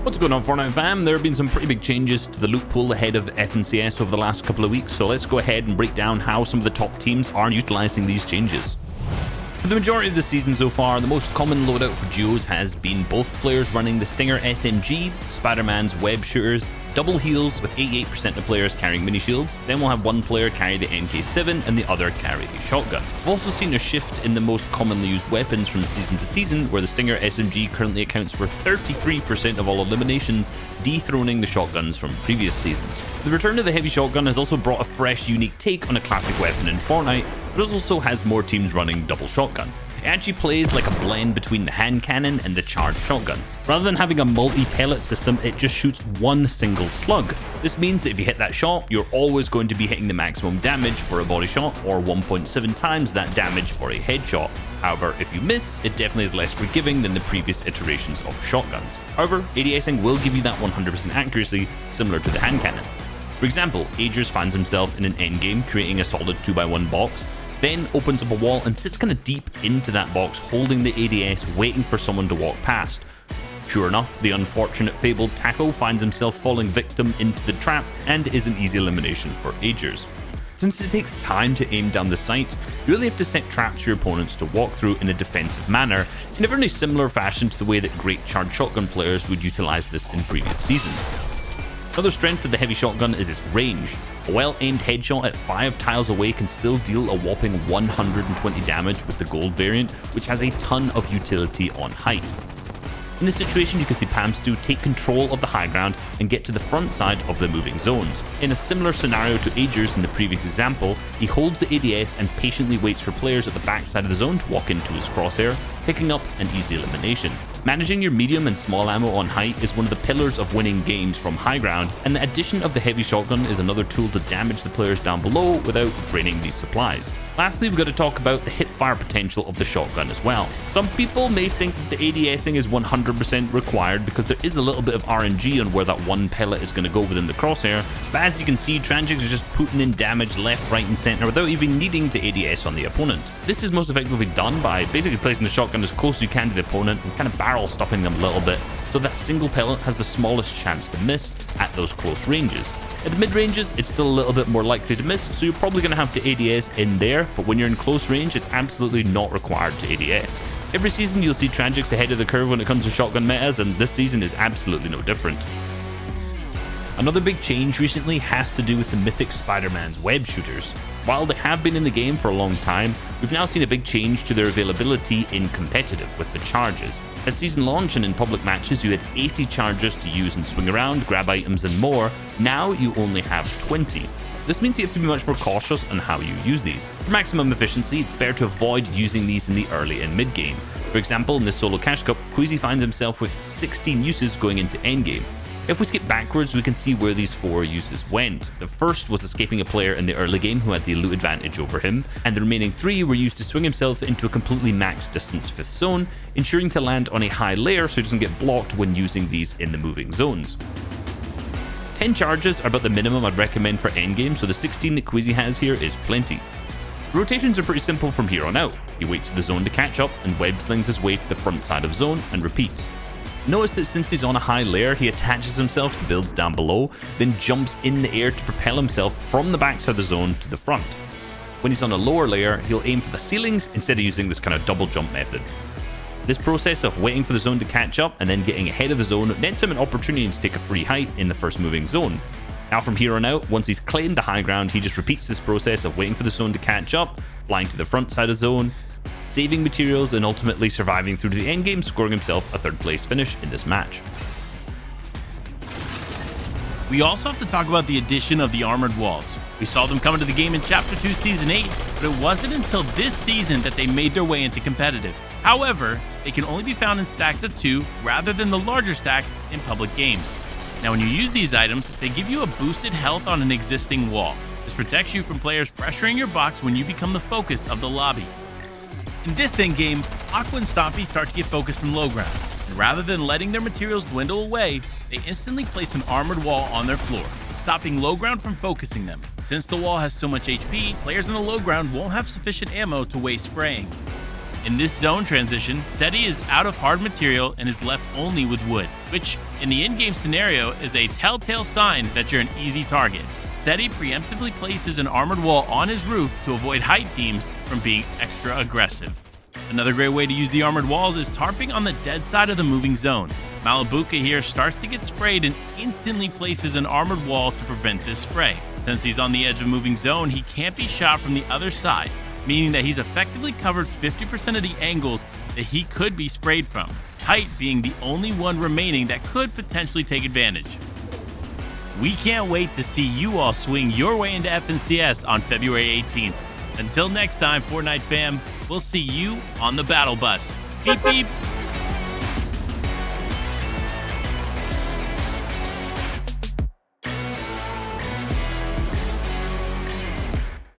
What's going on, Fortnite fam? There have been some pretty big changes to the loot pool ahead of FNCS over the last couple of weeks, so let's go ahead and break down how some of the top teams are utilizing these changes. For the majority of the season so far, the most common loadout for duos has been both players running the Stinger SMG, Spider-Man's web shooters, double heals with 88% of players carrying mini shields. Then we'll have one player carry the MK7 and the other carry the shotgun. We've also seen a shift in the most commonly used weapons from season to season, where the Stinger SMG currently accounts for 33% of all eliminations, dethroning the shotguns from previous seasons. The return of the heavy shotgun has also brought a fresh, unique take on a classic weapon in Fortnite, but it also has more teams running double shotgun. It actually plays like a blend between the hand cannon and the charged shotgun. Rather than having a multi-pellet system, it just shoots one single slug. This means that if you hit that shot, you're always going to be hitting the maximum damage for a body shot, or 1.7 times that damage for a headshot. However, if you miss, it definitely is less forgiving than the previous iterations of shotguns. However, ADSing will give you that 100% accuracy, similar to the hand cannon. For example, Agers finds himself in an endgame creating a solid 2x1 box, then opens up a wall and sits kind of deep into that box, holding the ADS, waiting for someone to walk past. Sure enough, the unfortunate fabled Taco finds himself falling victim into the trap and is an easy elimination for Agers. Since it takes time to aim down the sights, you really have to set traps for your opponents to walk through in a defensive manner, in a very similar fashion to the way that great charged shotgun players would utilize this in previous seasons. Another strength of the heavy shotgun is its range. A well-aimed headshot at 5 tiles away can still deal a whopping 120 damage with the gold variant, which has a ton of utility on height. In this situation, you can see Pamstu take control of the high ground and get to the front side of the moving zones. In a similar scenario to Agers in the previous example, he holds the ADS and patiently waits for players at the back side of the zone to walk into his crosshair, picking up an easy elimination. Managing your medium and small ammo on height is one of the pillars of winning games from high ground, and the addition of the heavy shotgun is another tool to damage the players down below without draining these supplies. Lastly, we've got to talk about the hip fire potential of the shotgun as well. Some people may think that the ADSing is 100% required because there is a little bit of RNG on where that one pellet is going to go within the crosshair, but as you can see, Transigs are just putting in damage left, right and center without even needing to ADS on the opponent. This is most effectively done by basically placing the shotgun as close as you can to the opponent and kind of barrel stuffing them a little bit, so that single pellet has the smallest chance to miss at those close ranges. At the mid ranges, it's still a little bit more likely to miss, so you're probably going to have to ADS in there, but when you're in close range, it's absolutely not required to ADS. Every season, you'll see Transigs ahead of the curve when it comes to shotgun metas, and this season is absolutely no different. Another big change recently has to do with the mythic Spider-Man's web shooters. While they have been in the game for a long time, we've now seen a big change to their availability in competitive with the charges. At season launch and in public matches, you had 80 charges to use and swing around, grab items and more. Now you only have 20. This means you have to be much more cautious on how you use these. For maximum efficiency, it's better to avoid using these in the early and mid game. For example, in this solo cash cup, Queasy finds himself with 16 uses going into endgame. If we skip backwards, we can see where these 4 uses went. The first was escaping a player in the early game who had the loot advantage over him, and the remaining 3 were used to swing himself into a completely max distance 5th zone, ensuring to land on a high layer so he doesn't get blocked when using these in the moving zones. 10 charges are about the minimum I'd recommend for endgame, so the 16 that Queasy has here is plenty. Rotations are pretty simple from here on out. He waits for the zone to catch up and web slings his way to the front side of zone and repeats. Notice that since he's on a high layer, he attaches himself to builds down below, then jumps in the air to propel himself from the backside of the zone to the front. When he's on a lower layer, he'll aim for the ceilings instead of using this kind of double jump method. This process of waiting for the zone to catch up and then getting ahead of the zone nets him an opportunity to take a free height in the first moving zone. Now from here on out, once he's claimed the high ground, he just repeats this process of waiting for the zone to catch up, flying to the front side of the zone, saving materials and ultimately surviving through to the endgame, scoring himself a 3rd place finish in this match. We also have to talk about the addition of the armored walls. We saw them come into the game in Chapter 2 Season 8, but it wasn't until this season that they made their way into competitive. However, they can only be found in stacks of 2 rather than the larger stacks in public games. Now when you use these items, they give you a boosted health on an existing wall. This protects you from players pressuring your box when you become the focus of the lobby. In this endgame, Aqua and Stompy start to get focused from low ground, and rather than letting their materials dwindle away, they instantly place an armored wall on their floor, stopping low ground from focusing them. Since the wall has so much HP, players in the low ground won't have sufficient ammo to waste spraying. In this zone transition, SETI is out of hard material and is left only with wood, which in the in-game scenario is a telltale sign that you're an easy target. SETI preemptively places an armored wall on his roof to avoid height teams from being extra aggressive. Another great way to use the armored walls is tarping on the dead side of the moving zones. Malibuca here starts to get sprayed and instantly places an armored wall to prevent this spray. Since he's on the edge of a moving zone, he can't be shot from the other side, meaning that he's effectively covered 50% of the angles that he could be sprayed from, height being the only one remaining that could potentially take advantage. We can't wait to see you all swing your way into FNCS on February 18th. Until next time, Fortnite fam, we'll see you on the battle bus. Beep beep!